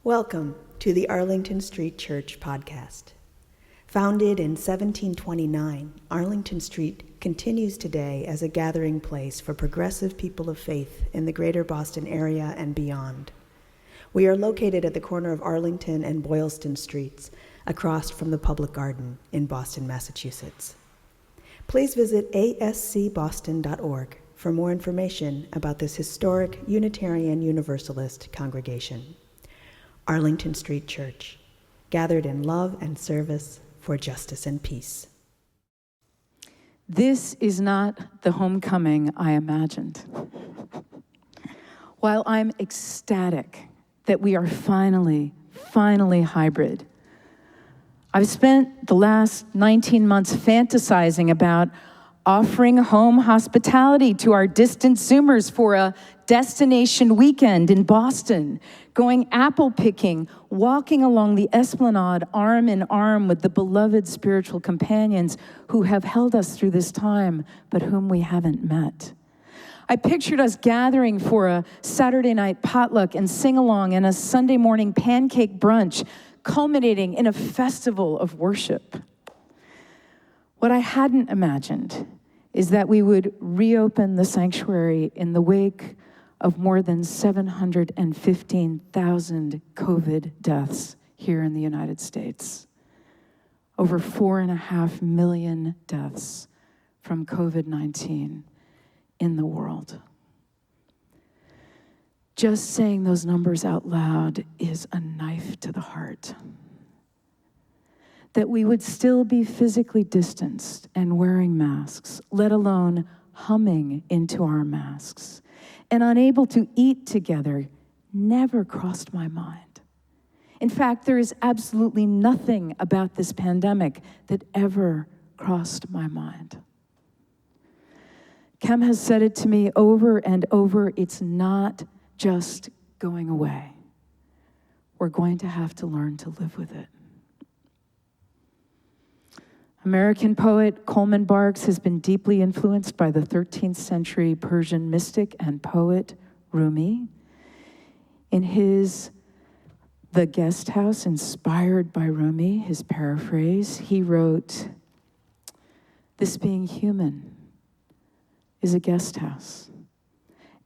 Welcome to the Arlington Street Church podcast. Founded in 1729, Arlington Street continues today as a gathering place for progressive people of faith in the greater Boston area and beyond. We are located at the corner of Arlington and Boylston Streets, across from the Public Garden in Boston, Massachusetts. Please visit ascboston.org for more information about this historic Unitarian Universalist congregation. Arlington Street Church, gathered in love and service for justice and peace. This is not the homecoming I imagined. While I'm ecstatic that we are finally hybrid, I've spent the last 19 months fantasizing about offering home hospitality to our distant Zoomers for a destination weekend in Boston, going apple picking, walking along the Esplanade arm in arm with the beloved spiritual companions who have held us through this time, but whom we haven't met. I pictured us gathering for a Saturday night potluck and sing-along and a Sunday morning pancake brunch, culminating in a festival of worship. What I hadn't imagined is that we would reopen the sanctuary in the wake of more than 715,000 COVID deaths here in the United States. Over 4.5 million deaths from COVID-19 in the world. Just saying those numbers out loud is a knife to the heart. That we would still be physically distanced and wearing masks, let alone humming into our masks, and unable to eat together never crossed my mind. In fact, there is absolutely nothing about this pandemic that ever crossed my mind. Kem has said it to me over and over, it's not just going away. We're going to have to learn to live with it. American poet Coleman Barks has been deeply influenced by the 13th century Persian mystic and poet Rumi. In his The Guest House, inspired by Rumi, his paraphrase, he wrote, "This being human is a guest house.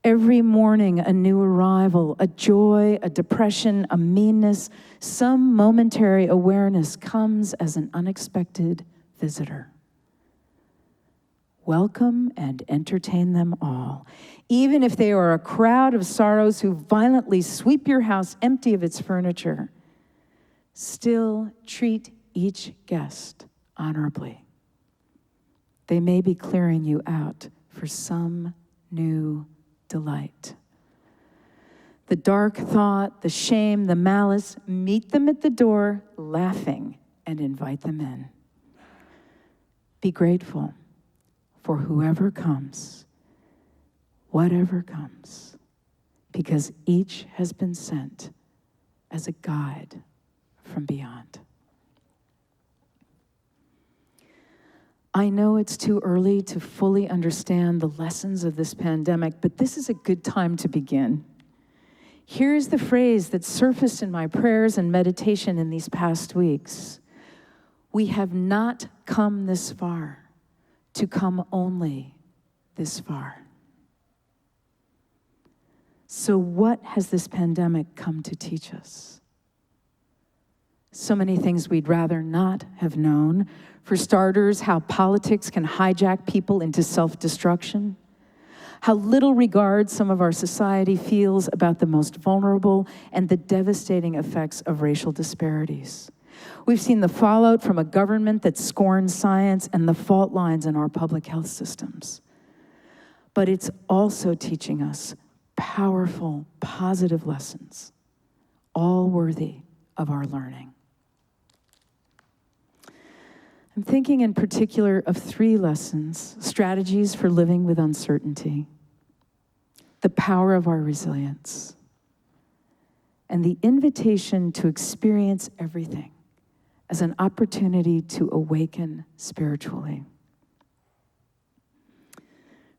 Every morning a new arrival, a joy, a depression, a meanness, some momentary awareness comes as an unexpected visitor. Welcome and entertain them all, even if they are a crowd of sorrows who violently sweep your house empty of its furniture. Still treat each guest honorably. They may be clearing you out for some new delight. The dark thought, the shame, the malice, meet them at the door, laughing, and invite them in. Be grateful for whoever comes, whatever comes, because each has been sent as a guide from beyond." I know it's too early to fully understand the lessons of this pandemic, but this is a good time to begin. Here's the phrase that surfaced in my prayers and meditation in these past weeks. We have not come this far to come only this far. So what has this pandemic come to teach us? So many things we'd rather not have known. For starters, how politics can hijack people into self-destruction. How little regard some of our society feels about the most vulnerable and the devastating effects of racial disparities. We've seen the fallout from a government that scorns science and the fault lines in our public health systems. But it's also teaching us powerful, positive lessons, all worthy of our learning. I'm thinking in particular of 3 lessons: strategies for living with uncertainty, the power of our resilience, and the invitation to experience everything as an opportunity to awaken spiritually.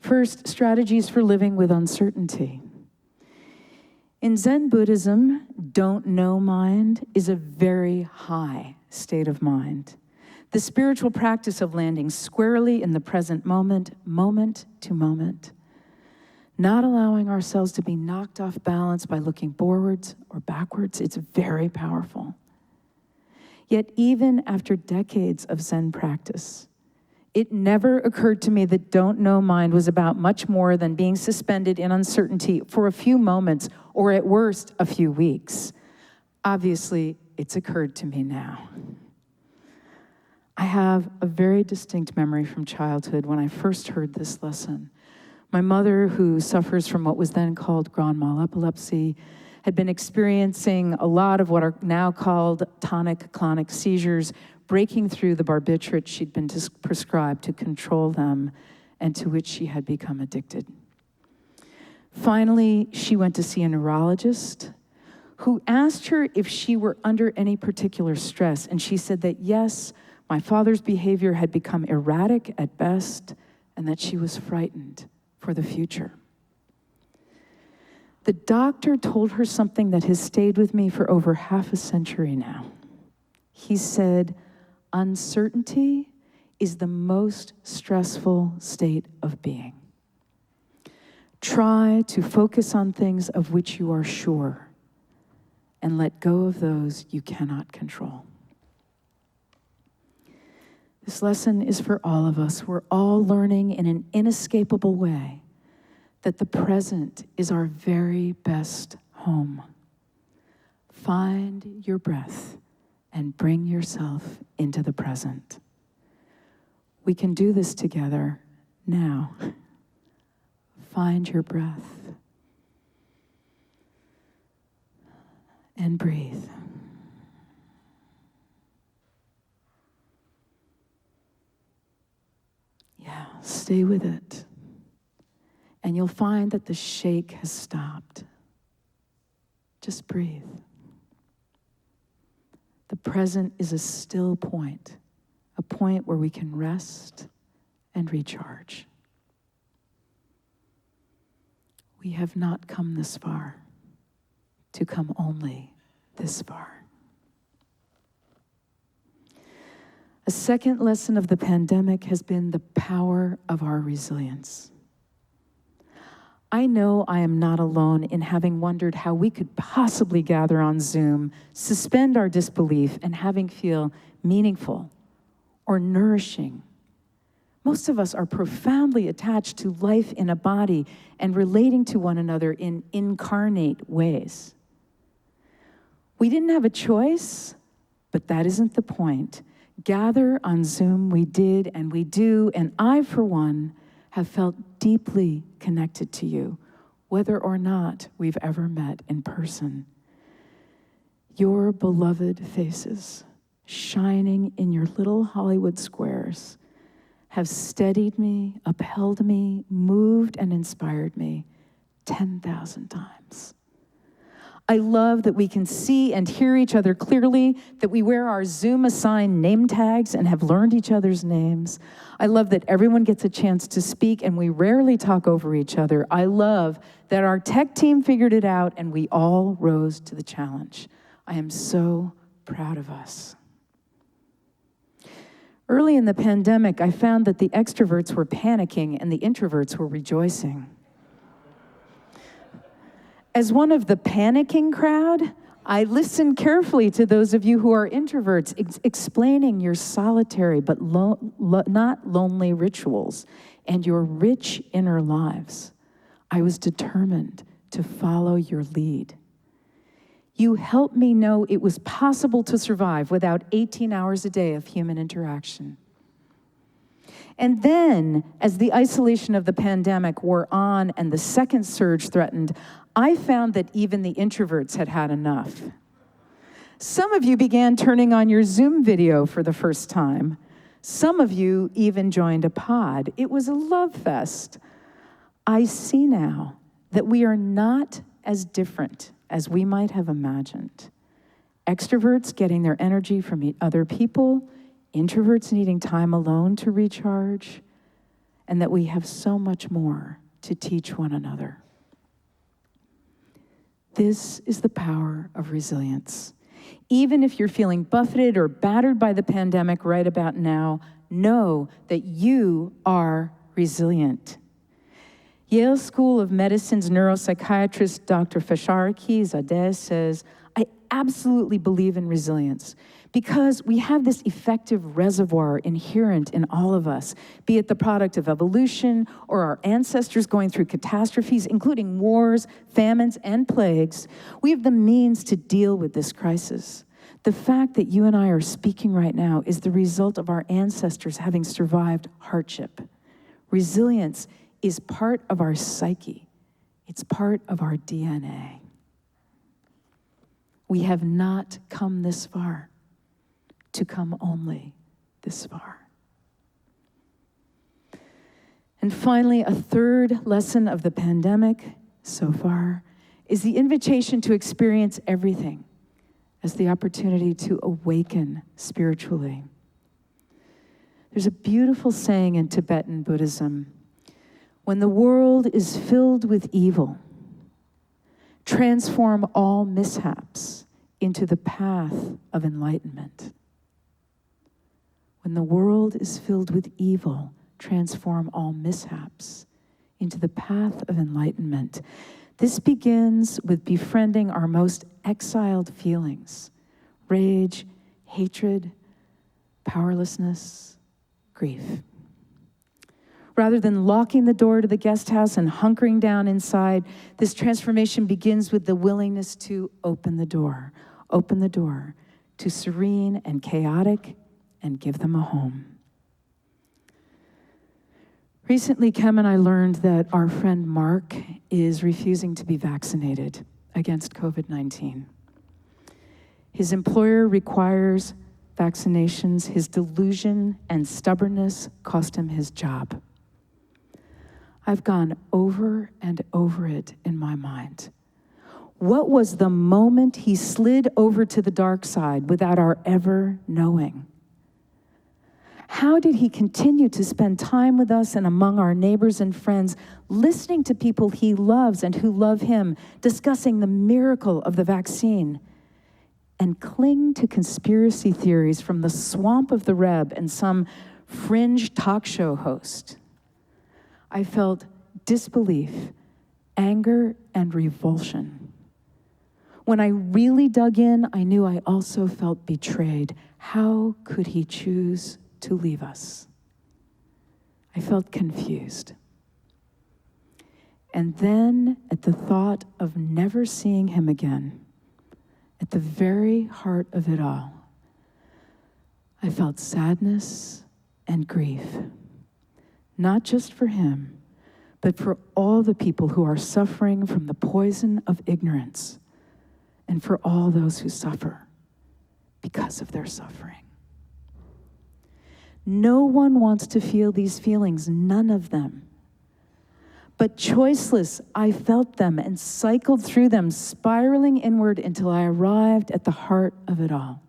First, strategies for living with uncertainty. In Zen Buddhism, don't know mind is a very high state of mind. The spiritual practice of landing squarely in the present moment, moment to moment, not allowing ourselves to be knocked off balance by looking forwards or backwards. It's very powerful. Yet even after decades of Zen practice, it never occurred to me that don't know mind was about much more than being suspended in uncertainty for a few moments, or at worst, a few weeks. Obviously, it's occurred to me now. I have a very distinct memory from childhood when I first heard this lesson. My mother, who suffers from what was then called grand mal epilepsy, had been experiencing a lot of what are now called tonic-clonic seizures, breaking through the barbiturates she'd been prescribed to control them and to which she had become addicted. Finally, she went to see a neurologist who asked her if she were under any particular stress, and she said that yes, my father's behavior had become erratic at best, and that she was frightened for the future. The doctor told her something that has stayed with me for over half a century now. He said, uncertainty is the most stressful state of being. Try to focus on things of which you are sure and let go of those you cannot control. This lesson is for all of us. We're all learning in an inescapable way that the present is our very best home. Find your breath and bring yourself into the present. We can do this together now. Find your breath and breathe. Yeah, stay with it. And you'll find that the shake has stopped. Just breathe. The present is a still point, a point where we can rest and recharge. We have not come this far to come only this far. A second lesson of the pandemic has been the power of our resilience. I know I am not alone in having wondered how we could possibly gather on Zoom, suspend our disbelief, and having feel meaningful or nourishing. Most of us are profoundly attached to life in a body and relating to one another in incarnate ways. We didn't have a choice, but that isn't the point. Gather on Zoom we did and we do, and I, for one, have felt deeply connected to you, whether or not we've ever met in person. Your beloved faces, shining in your little Hollywood squares, have steadied me, upheld me, moved and inspired me 10,000 times. I love that we can see and hear each other clearly, that we wear our Zoom-assigned name tags and have learned each other's names. I love that everyone gets a chance to speak and we rarely talk over each other. I love that our tech team figured it out and we all rose to the challenge. I am so proud of us. Early in the pandemic, I found that the extroverts were panicking and the introverts were rejoicing. As one of the panicking crowd, I listened carefully to those of you who are introverts, explaining your solitary but not lonely rituals and your rich inner lives. I was determined to follow your lead. You helped me know it was possible to survive without 18 hours a day of human interaction. And then, as the isolation of the pandemic wore on and the second surge threatened, I found that even the introverts had had enough. Some of you began turning on your Zoom video for the first time. Some of you even joined a pod. It was a love fest. I see now that we are not as different as we might have imagined. Extroverts getting their energy from other people, introverts needing time alone to recharge, and that we have so much more to teach one another. This is the power of resilience. Even if you're feeling buffeted or battered by the pandemic right about now, know that you are resilient. Yale School of Medicine's neuropsychiatrist Dr. Fasharki Zadeh says, I absolutely believe in resilience because we have this effective reservoir inherent in all of us, be it the product of evolution or our ancestors going through catastrophes, including wars, famines, and plagues. We have the means to deal with this crisis. The fact that you and I are speaking right now is the result of our ancestors having survived hardship. Resilience is part of our psyche. It's part of our DNA. We have not come this far to come only this far. And finally, a third lesson of the pandemic so far is the invitation to experience everything as the opportunity to awaken spiritually. There's a beautiful saying in Tibetan Buddhism, when the world is filled with evil, transform all mishaps into the path of enlightenment. When the world is filled with evil, transform all mishaps into the path of enlightenment. This begins with befriending our most exiled feelings: rage, hatred, powerlessness, grief. Rather than locking the door to the guest house and hunkering down inside, this transformation begins with the willingness to open the door to serene and chaotic, and give them a home. Recently, Kem and I learned that our friend Mark is refusing to be vaccinated against COVID-19. His employer requires vaccinations. His delusion and stubbornness cost him his job. I've gone over and over it in my mind. What was the moment he slid over to the dark side without our ever knowing? How did he continue to spend time with us and among our neighbors and friends, listening to people he loves and who love him, discussing the miracle of the vaccine, and cling to conspiracy theories from the swamp of the Reb and some fringe talk show host? I felt disbelief, anger, and revulsion. When I really dug in, I knew I also felt betrayed. How could he choose to leave us? I felt confused. And then, at the thought of never seeing him again, at the very heart of it all, I felt sadness and grief, not just for him, but for all the people who are suffering from the poison of ignorance, and for all those who suffer because of their suffering. No one wants to feel these feelings, none of them. But choiceless, I felt them and cycled through them, spiraling inward until I arrived at the heart of it all.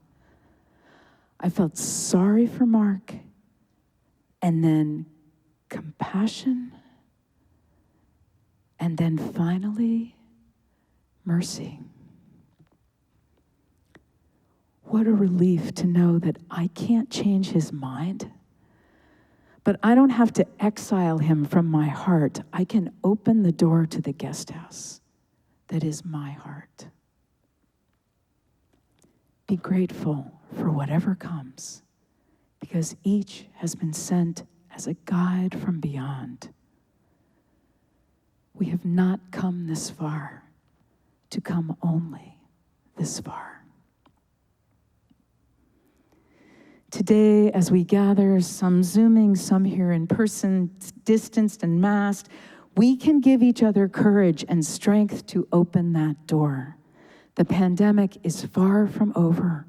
I felt sorry for Mark, and then compassion, and then finally, mercy. What a relief to know that I can't change his mind, but I don't have to exile him from my heart. I can open the door to the guest house that is my heart. Be grateful for whatever comes, because each has been sent as a guide from beyond. We have not come this far to come only this far. Today, as we gather, some Zooming, some here in person, distanced and masked, we can give each other courage and strength to open that door. The pandemic is far from over.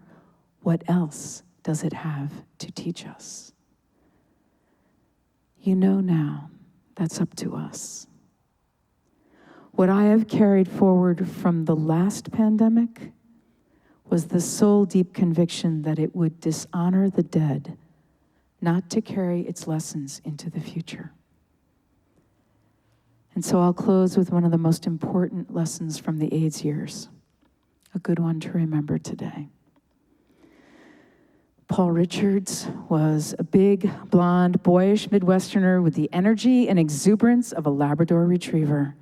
What else does it have to teach us? You know now, that's up to us. What I have carried forward from the last pandemic was the soul-deep conviction that it would dishonor the dead, not to carry its lessons into the future. And so I'll close with one of the most important lessons from the AIDS years, a good one to remember today. Paul Richards was a big, blonde, boyish Midwesterner with the energy and exuberance of a Labrador retriever.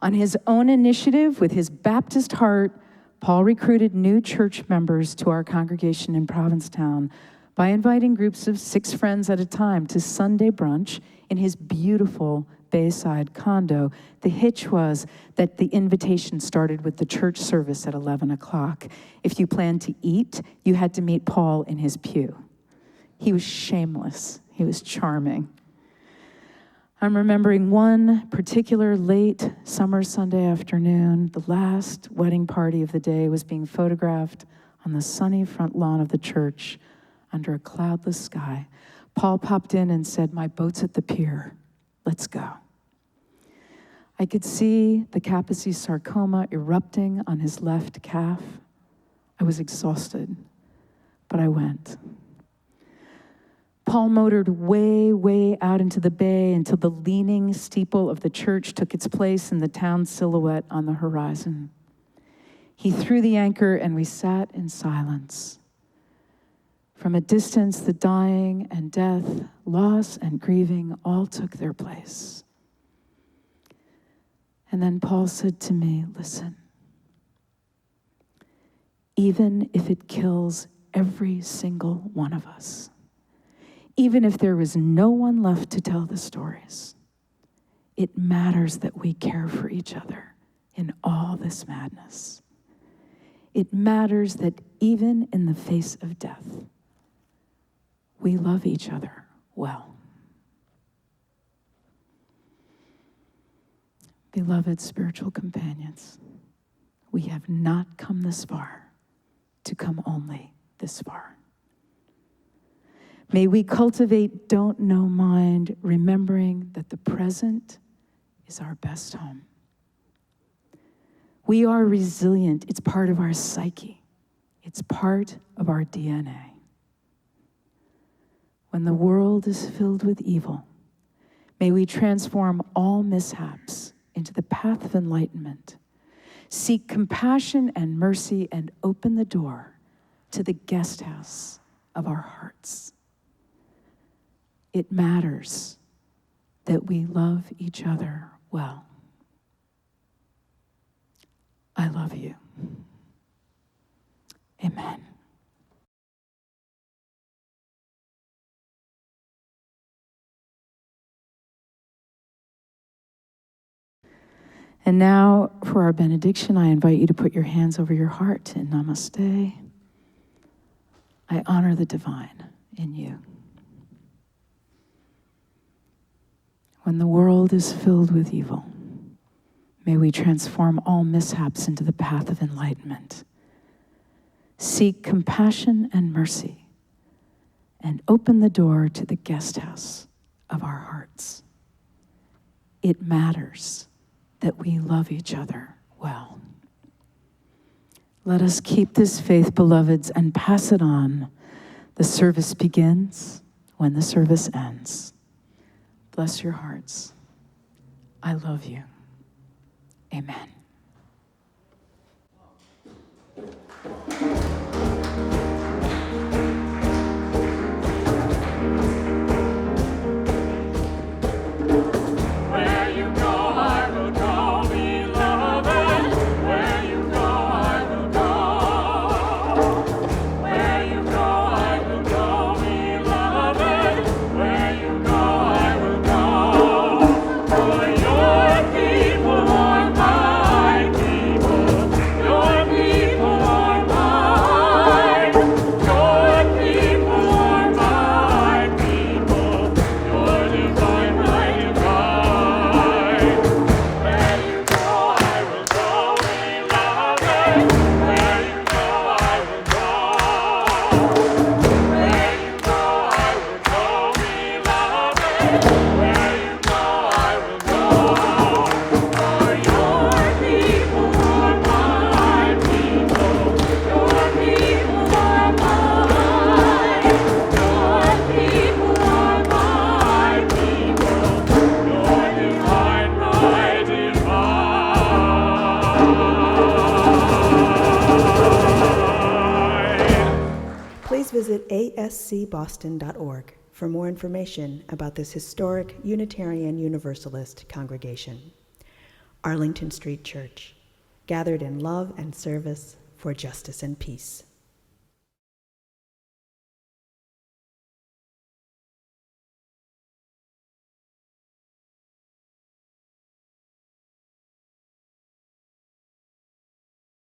On his own initiative, with his Baptist heart, Paul recruited new church members to our congregation in Provincetown by inviting groups of 6 friends at a time to Sunday brunch in his beautiful Bayside condo. The hitch was that the invitation started with the church service at 11 o'clock. If you planned to eat, you had to meet Paul in his pew. He was shameless. He was charming. I'm remembering one particular late summer Sunday afternoon. The last wedding party of the day was being photographed on the sunny front lawn of the church under a cloudless sky. Paul popped in and said, "My boat's at the pier. Let's go." I could see the Kaposi sarcoma erupting on his left calf. I was exhausted, but I went. Paul motored way, way out into the bay until the leaning steeple of the church took its place in the town silhouette on the horizon. He threw the anchor and we sat in silence. From a distance, the dying and death, loss and grieving all took their place. And then Paul said to me, "Listen, even if it kills every single one of us, even if there is no one left to tell the stories, it matters that we care for each other in all this madness. It matters that even in the face of death, we love each other well." Beloved spiritual companions, we have not come this far to come only this far. May we cultivate don't know mind, remembering that the present is our best home. We are resilient. It's part of our psyche. It's part of our DNA. When the world is filled with evil, may we transform all mishaps into the path of enlightenment, seek compassion and mercy, and open the door to the guest house of our hearts. It matters that we love each other well. I love you. Amen. And now for our benediction, I invite you to put your hands over your heart in namaste. I honor the divine in you. When the world is filled with evil, may we transform all mishaps into the path of enlightenment. Seek compassion and mercy, and open the door to the guest house of our hearts. It matters that we love each other well. Let us keep this faith, beloveds, and pass it on. The service begins when the service ends. Bless your hearts. I love you. Amen. For your people are mine. visit ascboston.org for more information about this historic Unitarian Universalist congregation. Arlington Street Church, gathered in love and service for justice and peace.